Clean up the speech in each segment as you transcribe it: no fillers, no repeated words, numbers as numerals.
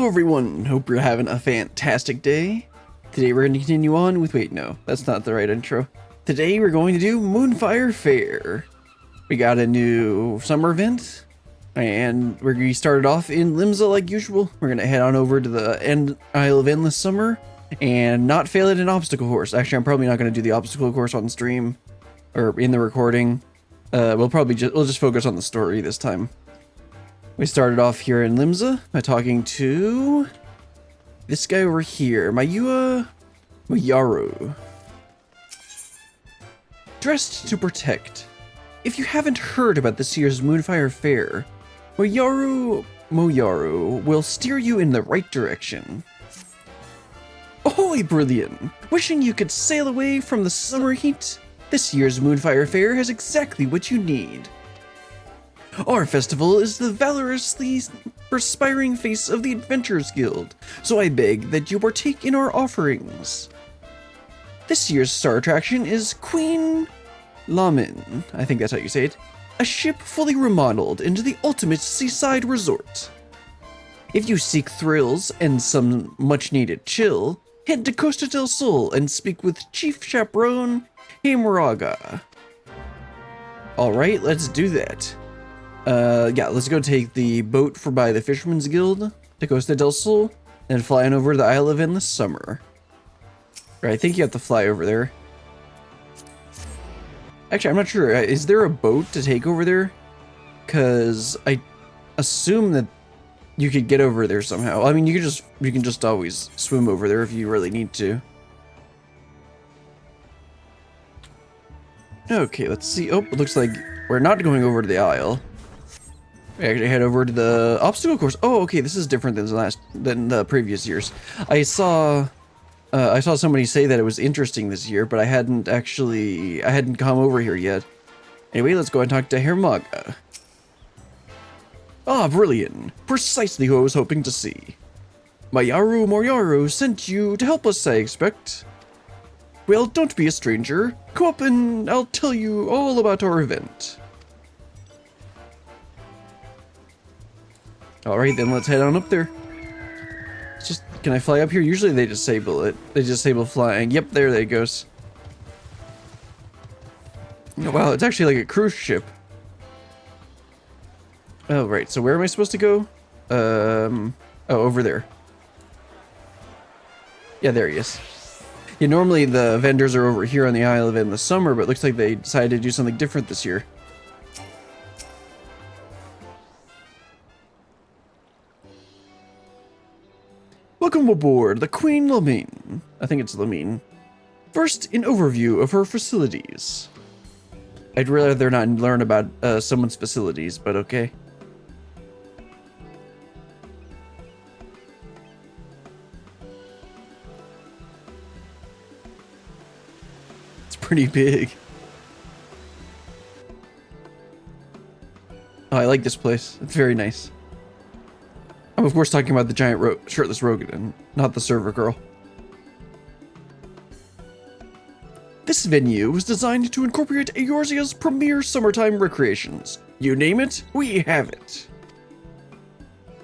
Hello everyone, hope you're having a fantastic day. Today we're going to continue on with, wait no, that's not the right intro. Today we're going to do Moonfire Faire. We got a new summer event, and we started off in Limsa like usual. We're going to head on over to the Isle of Endless Summer and not fail at an obstacle course. Actually, I'm probably not going to do the obstacle course on stream or in the recording. We'll just focus on the story this time. We started off here in Limsa by talking to this guy over here, Mayaru. Dressed to protect. If you haven't heard about this year's Moonfire Faire, Moyaru will steer you in the right direction. Ahoy, brilliant! Wishing you could sail away from the summer heat? This year's Moonfire Faire has exactly what you need. Our festival is the valorously perspiring face of the Adventurers Guild, so I beg that you partake in our offerings. This year's star attraction is Queen Lamin, I think that's how you say it, a ship fully remodeled into the ultimate seaside resort. If you seek thrills and some much-needed chill, head to Costa Del Sol and speak with Chief Chaperone Himuraga. Alright, let's do that. Yeah, let's go take the boat by the Fisherman's Guild to Costa del Sol and fly on over to the Isle of Endless Summer. Right, I think you have to fly over there. Actually, I'm not sure. Is there a boat to take over there? Because I assume that you could get over there somehow. I mean, you can just always swim over there if you really need to. Okay, let's see. Oh, it looks like we're not going over to the Isle. We actually head over to the obstacle course. Oh, okay, this is different than the previous years. I saw somebody say that it was interesting this year, but I hadn't come over here yet. Anyway, let's go and talk to Himuraga. Ah, brilliant. Precisely who I was hoping to see. Moyaru sent you to help us, I expect. Well, don't be a stranger. Come up and I'll tell you all about our event. Alright, then let's head on up there. Can I fly up here? Usually they disable it. They disable flying. Yep, there it goes. Oh, wow, it's actually like a cruise ship. Oh, right, so where am I supposed to go? Oh, over there. Yeah, there he is. Yeah, normally the vendors are over here on the Isle of Endless Summer, but it looks like they decided to do something different this year. Welcome aboard the Queen Lamin. I think it's Lamin. First, an overview of her facilities. I'd rather not learn about someone's facilities, but okay. It's pretty big. Oh, I like this place. It's very nice. I'm of course talking about the giant shirtless Rogan, not the server girl. This venue was designed to incorporate Eorzea's premier summertime recreations. You name it, we have it.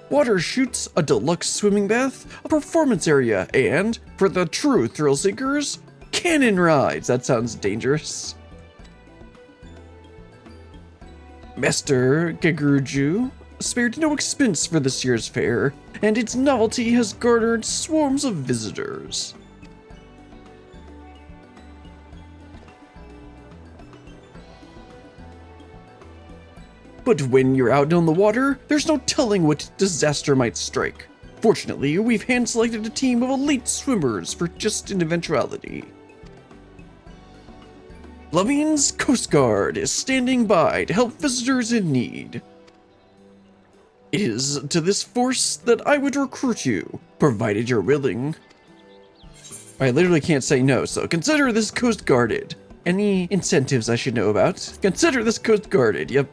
Water shoots, a deluxe swimming bath, a performance area, and, for the true thrill seekers, cannon rides. That sounds dangerous. Master Gegruju spared no expense for this year's fair, and its novelty has garnered swarms of visitors. But when you're out on the water, there's no telling what disaster might strike. Fortunately, we've hand-selected a team of elite swimmers for just an eventuality. Lamin's Coastguard is standing by to help visitors in need. It is to this force that I would recruit you, provided you're willing. I literally can't say no, so consider this coast guarded. Any incentives I should know about? Consider this coast guarded, yep.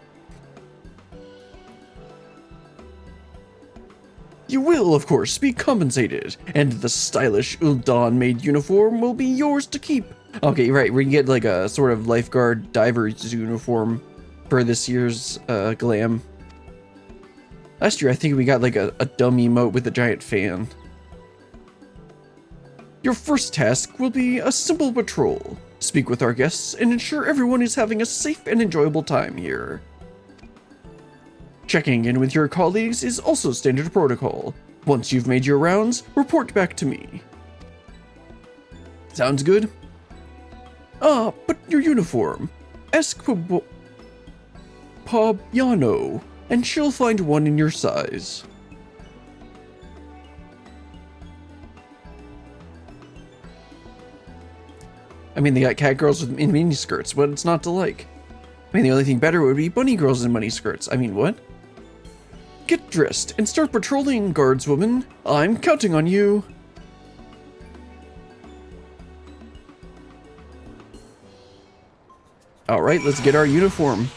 You will, of course, be compensated, and the stylish Ul'dan-made uniform will be yours to keep. Okay, right, we can get like a sort of lifeguard diver's uniform for this year's glam. Last year, I think we got like a dumb emote with a giant fan. Your first task will be a simple patrol. Speak with our guests and ensure everyone is having a safe and enjoyable time here. Checking in with your colleagues is also standard protocol. Once you've made your rounds, report back to me. Sounds good? Ah, but your uniform. Ask Pabiano, and she'll find one in your size. I mean, they got cat girls in mini skirts, but it's not to like. I mean, the only thing better would be bunny girls in mini skirts. I mean, what? Get dressed and start patrolling, guardswoman. I'm counting on you. All right, let's get our uniform.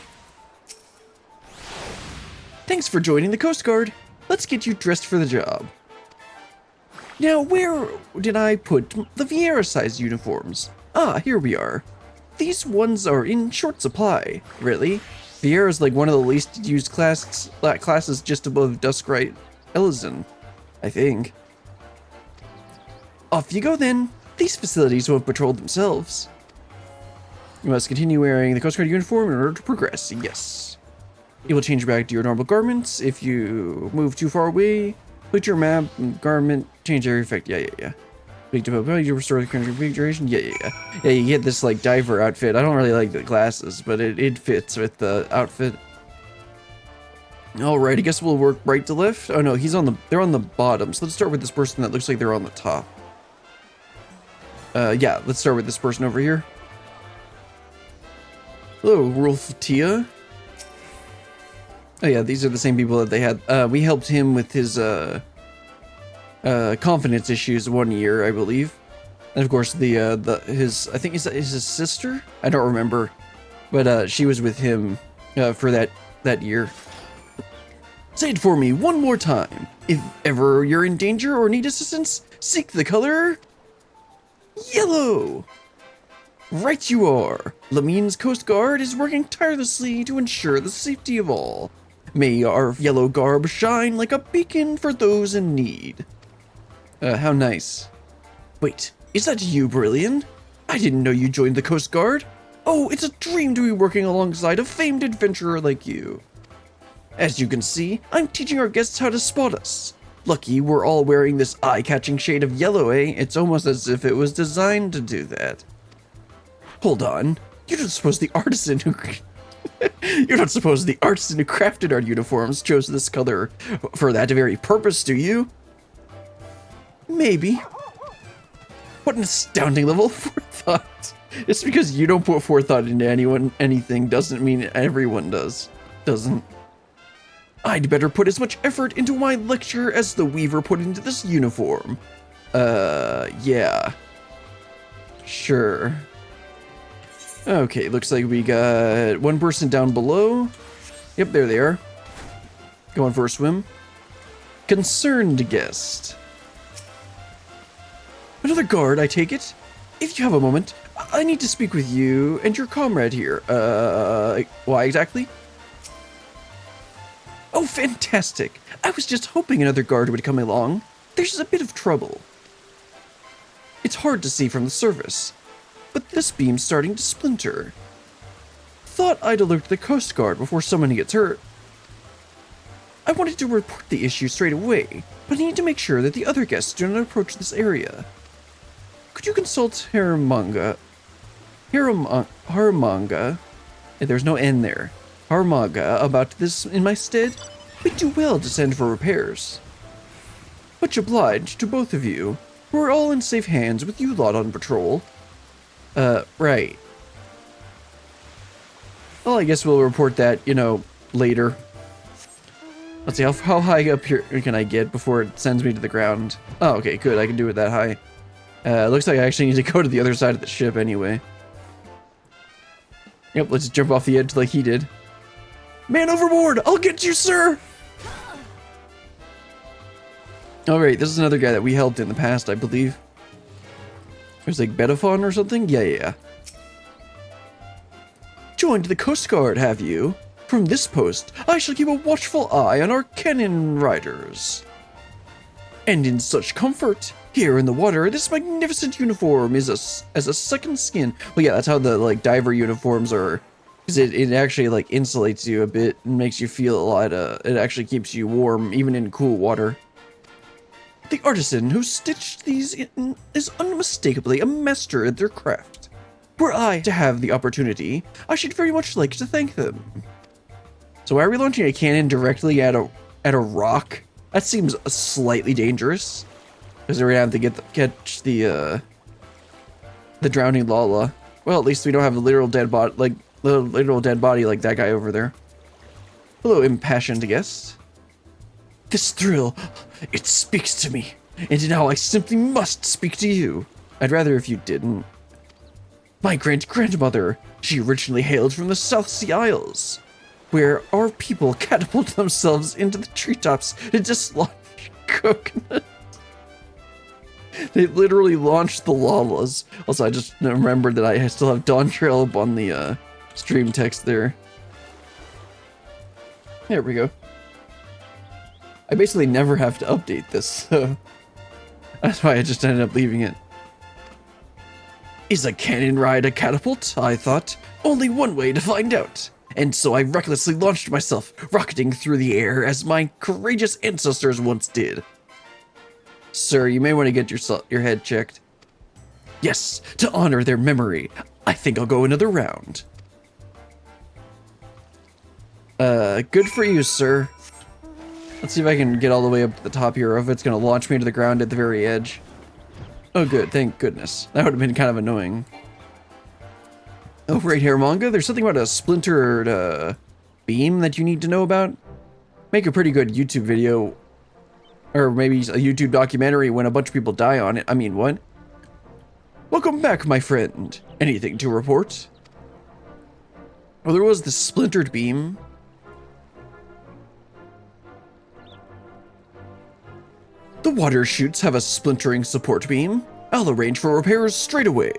Thanks for joining the Coast Guard. Let's get you dressed for the job. Now, where did I put the Vieira-sized uniforms? Ah, here we are. These ones are in short supply. Really? Vieira is like one of the least used classes just above Duskrite Ellison, I think. Off you go then. These facilities won't patrol themselves. You must continue wearing the Coast Guard uniform in order to progress. Yes. You will change back to your normal garments if you move too far away. Put your map and garment, change area effect. Yeah. You restore the configuration. Yeah. Yeah, you get this like diver outfit. I don't really like the glasses, but it fits with the outfit. Alright, I guess we'll work right to left. Oh no, they're on the bottom. So let's start with this person that looks like they're on the top. Yeah, let's start with this person over here. Hello, Rolf Tia. Oh yeah, these are the same people that they had. We helped him with his confidence issues 1 year, I believe. And of course, I think is his sister. I don't remember, but she was with him for that year. Say it for me one more time. If ever you're in danger or need assistance, seek the color yellow. Right you are. Lamine's Coast Guard is working tirelessly to ensure the safety of all. May our yellow garb shine like a beacon for those in need. How nice. Wait, is that you, Brilliant? I didn't know you joined the Coast Guard. Oh, it's a dream to be working alongside a famed adventurer like you. As you can see, I'm teaching our guests how to spot us. Lucky we're all wearing this eye-catching shade of yellow, eh? It's almost as if it was designed to do that. Hold on, you don't suppose the artisan who crafted our uniforms chose this color for that very purpose, do you? Maybe. What an astounding level of forethought. It's because you don't put forethought into anything doesn't mean everyone does. Doesn't. I'd better put as much effort into my lecture as the weaver put into this uniform. Yeah. Sure. Okay, looks like we got one person down below. Yep, there they are. Going for a swim. Concerned guest. Another guard, I take it? If you have a moment, I need to speak with you and your comrade here. Why exactly? Oh, fantastic. I was just hoping another guard would come along. There's a bit of trouble. It's hard to see from the surface, but this beam's starting to splinter. Thought I'd alert the Coast Guard before someone gets hurt. I wanted to report the issue straight away, but I need to make sure that the other guests do not approach this area. Could you consult Haramanga, there's no N there, Harmaga about this in my stead? We'd do well to send for repairs. Much obliged to both of you. We're all in safe hands with you lot on patrol. Right. Well, I guess we'll report that, later. Let's see, how high up here can I get before it sends me to the ground? Oh, okay, good, I can do it that high. Looks like I actually need to go to the other side of the ship anyway. Yep, let's jump off the edge like he did. Man overboard! I'll get you, sir! Alright, this is another guy that we helped in the past, I believe. There's like Betafon or something? Yeah. Joined the Coast Guard, have you? From this post, I shall keep a watchful eye on our cannon riders. And in such comfort, here in the water, this magnificent uniform is as a second skin. Well, yeah, that's how the, like, diver uniforms are. Because it actually, like, insulates you a bit and makes you feel a lot, it actually keeps you warm, even in cool water. The artisan who stitched these in is unmistakably a master at their craft. Were I to have the opportunity, I should very much like to thank them. So why are we launching a cannon directly at a rock? That seems slightly dangerous. Because we're gonna have to catch the drowning Lala. Well, at least we don't have a literal dead body like that guy over there. Hello, impassioned guest. This thrill, it speaks to me, and now I simply must speak to you. I'd rather if you didn't. My great-grandmother, she originally hailed from the South Sea Isles, where our people catapulted themselves into the treetops to dislodge coconuts. They literally launched the Lalas. Also, I just remembered that I still have Dawn Trail up on the stream text there. There we go. I basically never have to update this, so that's why I just ended up leaving it. Is a cannon ride a catapult? I thought. Only one way to find out. And so I recklessly launched myself, rocketing through the air as my courageous ancestors once did. Sir, you may want to get your head checked. Yes, to honor their memory, I think I'll go another round. Good for you, sir. Let's see if I can get all the way up to the top here, or if it's going to launch me to the ground at the very edge. Oh good, thank goodness. That would have been kind of annoying. Oh, right here, manga. There's something about a splintered beam that you need to know about. Make a pretty good YouTube video, or maybe a YouTube documentary when a bunch of people die on it. I mean, what? Welcome back, my friend. Anything to report? Well, there was this splintered beam. The water chutes have a splintering support beam. I'll arrange for repairs straight away.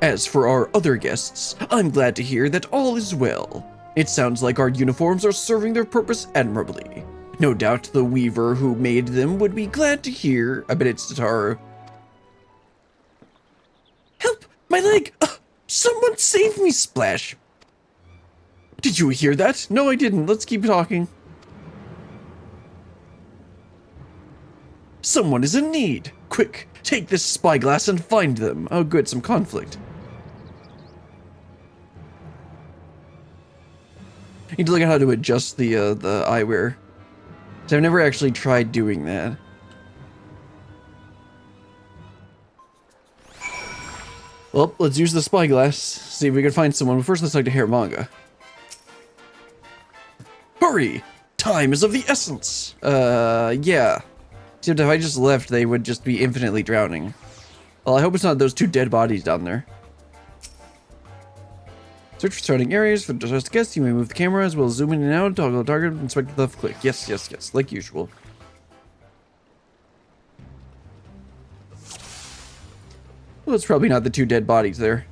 As for our other guests, I'm glad to hear that all is well. It sounds like our uniforms are serving their purpose admirably. No doubt the weaver who made them would be glad to hear. I bet it's Tataru. Help! My leg! Someone save me, Splash! Did you hear that? No, I didn't. Let's keep talking. Someone is in need. Quick, take this spyglass and find them. Oh good, some conflict. Need to look at how to adjust the eyewear. So I've never actually tried doing that. Well, let's use the spyglass. See if we can find someone. But first, let's talk to Hair Manga. Hurry! Time is of the essence. Yeah. Except if I just left, they would just be infinitely drowning. Well, I hope it's not those two dead bodies down there. Search for surrounding areas. For just guests, you may move the camera as well as zoom in and out, toggle the target, inspect the left click. Yes, yes, yes, like usual. Well, it's probably not the two dead bodies there.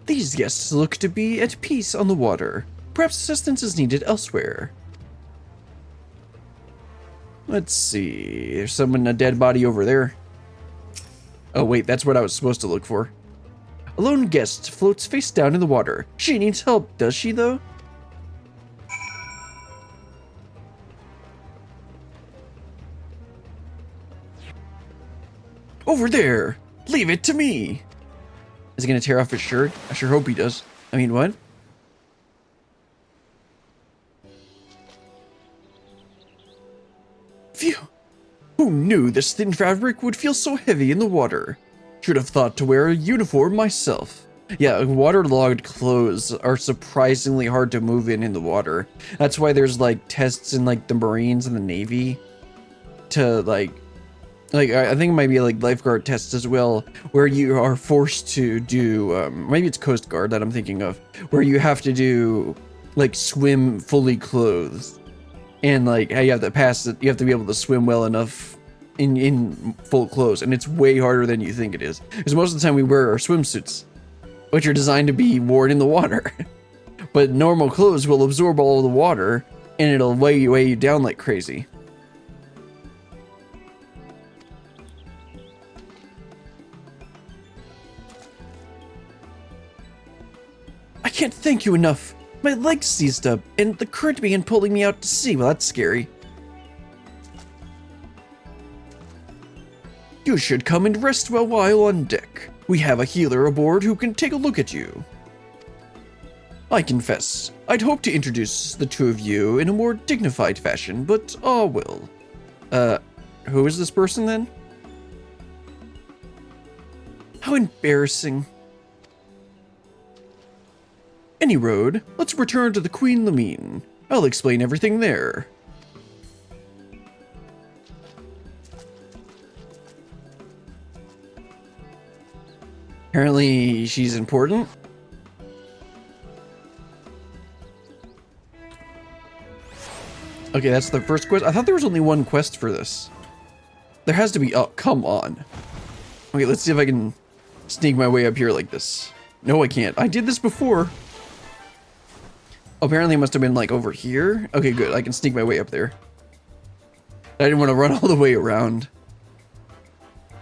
These guests look to be at peace on the water. Perhaps assistance is needed elsewhere. Let's see. There's a dead body over there. Oh wait, that's what I was supposed to look for. A lone guest floats face down in the water. She needs help, does she though? Over there! Leave it to me! Is he gonna tear off his shirt? I sure hope he does. I mean, what? Phew! Who knew this thin fabric would feel so heavy in the water? Should have thought to wear a uniform myself. Yeah, waterlogged clothes are surprisingly hard to move in the water. That's why there's like tests in like the Marines and the Navy to like I think it might be like lifeguard tests as well, where you are forced to do maybe it's Coastguard that I'm thinking of, where you have to do like swim fully clothed. And like how you have to pass it, you have to be able to swim well enough in full clothes, and it's way harder than you think it is. Because most of the time we wear our swimsuits, which are designed to be worn in the water. But normal clothes will absorb all of the water, and it'll weigh you down like crazy. I can't thank you enough. My legs seized up, and the current began pulling me out to sea. Well, that's scary. You should come and rest a while on deck. We have a healer aboard who can take a look at you. I confess, I'd hoped to introduce the two of you in a more dignified fashion, but well. Who is this person then? How embarrassing. Any road, let's return to the Queen Lamine. I'll explain everything there. Apparently, she's important. Okay, that's the first quest. I thought there was only one quest for this. There has to be. Oh, come on. Okay, let's see if I can sneak my way up here like this. No, I can't. I did this before. Apparently, it must have been like over here. Okay, good. I can sneak my way up there. I didn't want to run all the way around.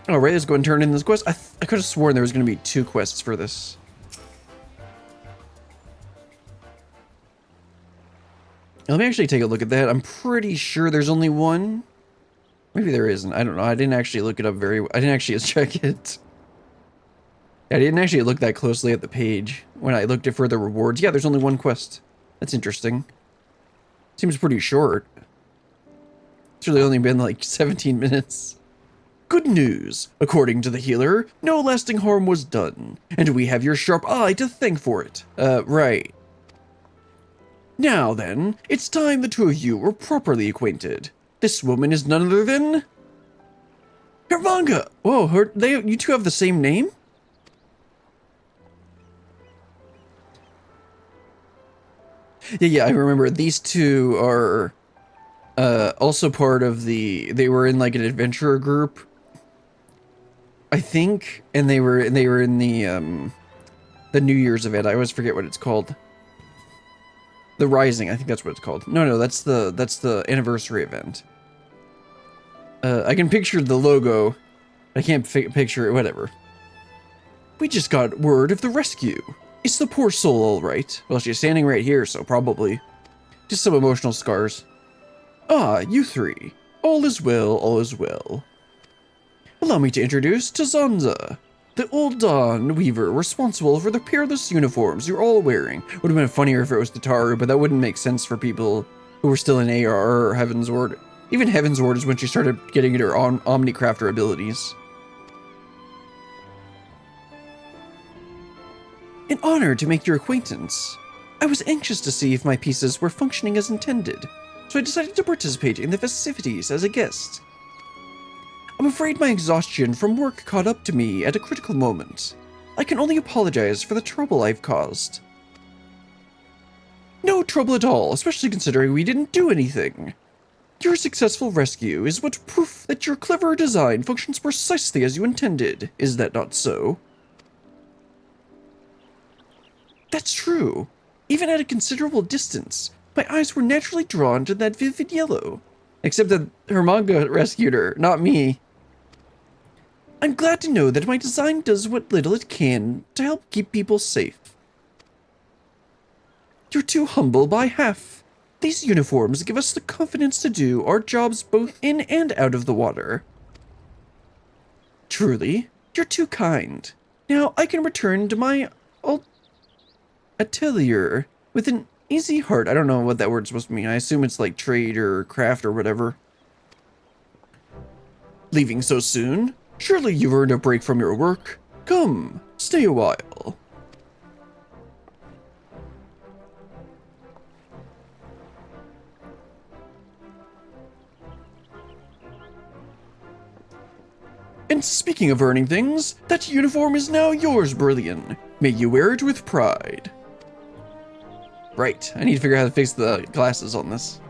All right, let's go and turn in this quest. I could have sworn there was going to be 2 quests for this. Let me actually take a look at that. I'm pretty sure there's only one. Maybe there isn't. I don't know. I didn't actually look it up I didn't actually check it. I didn't actually look that closely at the page when I looked at for the rewards. Yeah, there's only one quest. That's interesting. Seems pretty short. It's really only been like 17 minutes. Good news. According to the healer, no lasting harm was done, and we have your sharp eye to thank for it. Right. Now then, it's time the two of you were properly acquainted. This woman is none other than... Hermanga! Whoa, you two have the same name? Yeah, I remember these two are also part of they were in like an adventurer group, I think, and they were in the New Year's event. I always forget what it's called. The Rising, I think that's what it's called. No, that's the anniversary event. I can picture the logo. I can't picture it, whatever. We just got word of the rescue. Is the poor soul all right? Well, she's standing right here, so probably. Just some emotional scars. Ah, you three. All is well, all is well. Allow me to introduce Tazanza, the old Dawn Weaver responsible for the peerless uniforms you're all wearing. Would have been funnier if it was Tataru, but that wouldn't make sense for people who were still in AR or Heaven's Ward. Even Heaven's Ward is when she started getting her Omnicrafter abilities. An honor to make your acquaintance. I was anxious to see if my pieces were functioning as intended, so I decided to participate in the festivities as a guest. I'm afraid my exhaustion from work caught up to me at a critical moment. I can only apologize for the trouble I've caused. No trouble at all, especially considering we didn't do anything. Your successful rescue is what proof that your clever design functions precisely as you intended. Is that not so? That's true. Even at a considerable distance, my eyes were naturally drawn to that vivid yellow. Except that Hermanga rescued her, not me. I'm glad to know that my design does what little it can to help keep people safe. You're too humble by half. These uniforms give us the confidence to do our jobs both in and out of the water. Truly, you're too kind. Now I can return to my atelier with an easy heart. I don't know what that word's supposed to mean. I assume it's like trade or craft or whatever. Leaving so soon? Surely you've earned a break from your work. Come, stay a while. And speaking of earning things, that uniform is now yours, Brillian. May you wear it with pride. Right, I need to figure out how to fix the glasses on this.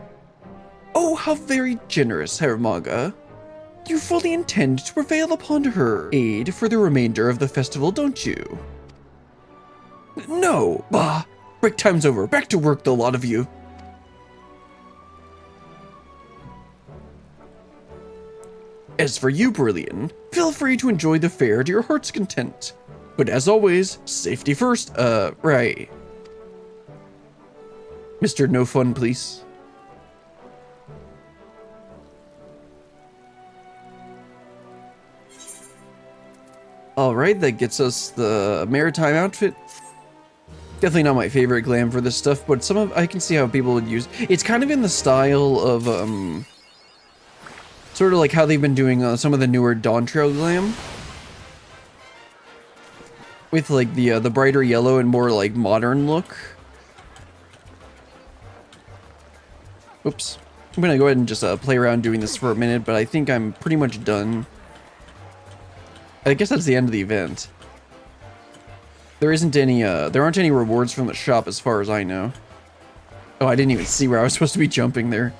Oh, how very generous, Hermanga. You fully intend to prevail upon her aid for the remainder of the festival, don't you? No! Bah! Break time's over. Back to work, the lot of you. As for you, Brilliant, feel free to enjoy the fair to your heart's content. But as always, safety first. Right. Mr. No Fun, please. Alright, that gets us the maritime outfit. Definitely not my favorite glam for this stuff, but I can see how people would use. It's kind of in the style of, sort of like how they've been doing some of the newer Dawn Trail glam. With like the brighter yellow and more like modern look. Oops. I'm gonna go ahead and just play around doing this for a minute, but I think I'm pretty much done. I guess that's the end of the event. There aren't any rewards from the shop as far as I know. Oh, I didn't even see where I was supposed to be jumping there.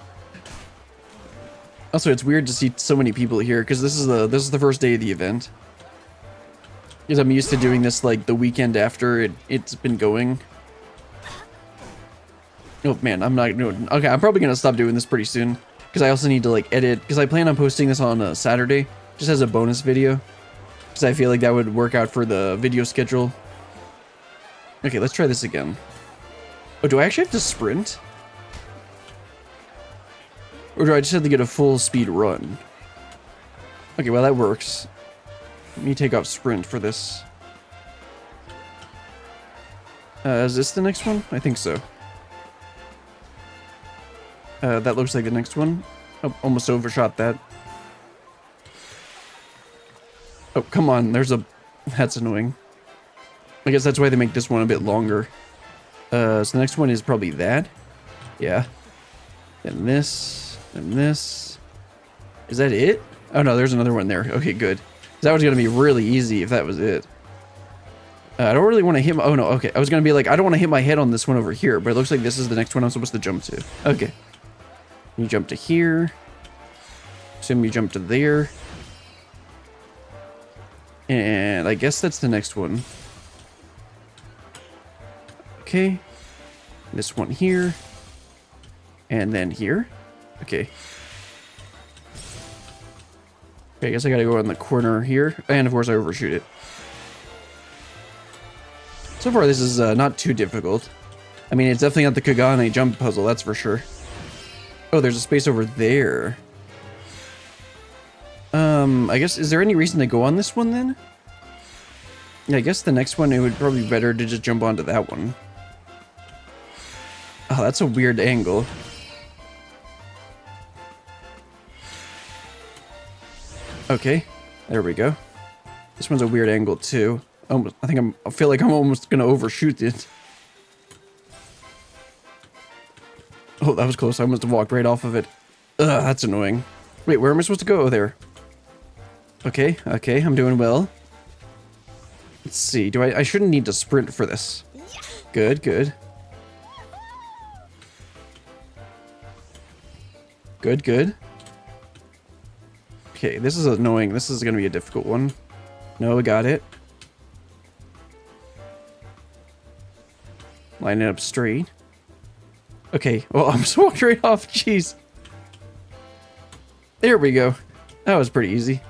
Also, it's weird to see so many people here because this is the first day of the event. Because I'm used to doing this like the weekend after it's been going. Oh man, I'm not doing. Okay, I'm probably gonna stop doing this pretty soon because I also need to like edit because I plan on posting this on Saturday just as a bonus video. Because I feel like that would work out for the video schedule. Okay, let's try this again. Oh, do I actually have to sprint? Or do I just have to get a full speed run? Okay, well that works. Let me take off sprint for this. Is this the next one? I think so. That looks like the next one. Oh, almost overshot that. Oh, come on, that's annoying. I guess that's why they make this one a bit longer. So the next one is probably that. Yeah. And this, and this. Is that it? Oh no, there's another one there. Okay, good. That was gonna be really easy if that was it. I don't really want to hit oh no, okay. I was gonna be like, I don't want to hit my head on this one over here, but it looks like this is the next one I'm supposed to jump to. Okay. You jump to here. Assume you jump to there. And I guess that's the next one. Okay. This one here. And then here. Okay. Okay, I guess I gotta go in the corner here. And of course I overshoot it. So far this is not too difficult. I mean, it's definitely not the Kagane jump puzzle, that's for sure. Oh, there's a space over there. I guess, is there any reason to go on this one then? Yeah, I guess the next one, it would probably be better to just jump onto that one. Oh, that's a weird angle. Okay, there we go. This one's a weird angle too. I feel like I'm almost gonna overshoot it. Oh, that was close. I must have walked right off of it. Ugh, that's annoying. Wait, where am I supposed to go? Oh, there. Okay, okay, I'm doing well. Let's see. I shouldn't need to sprint for this. Good, good. Good, good. Okay, this is annoying. This is gonna be a difficult one. No, I got it. Line it up straight. Okay, well, I'm just walking right off. Jeez. There we go. That was pretty easy.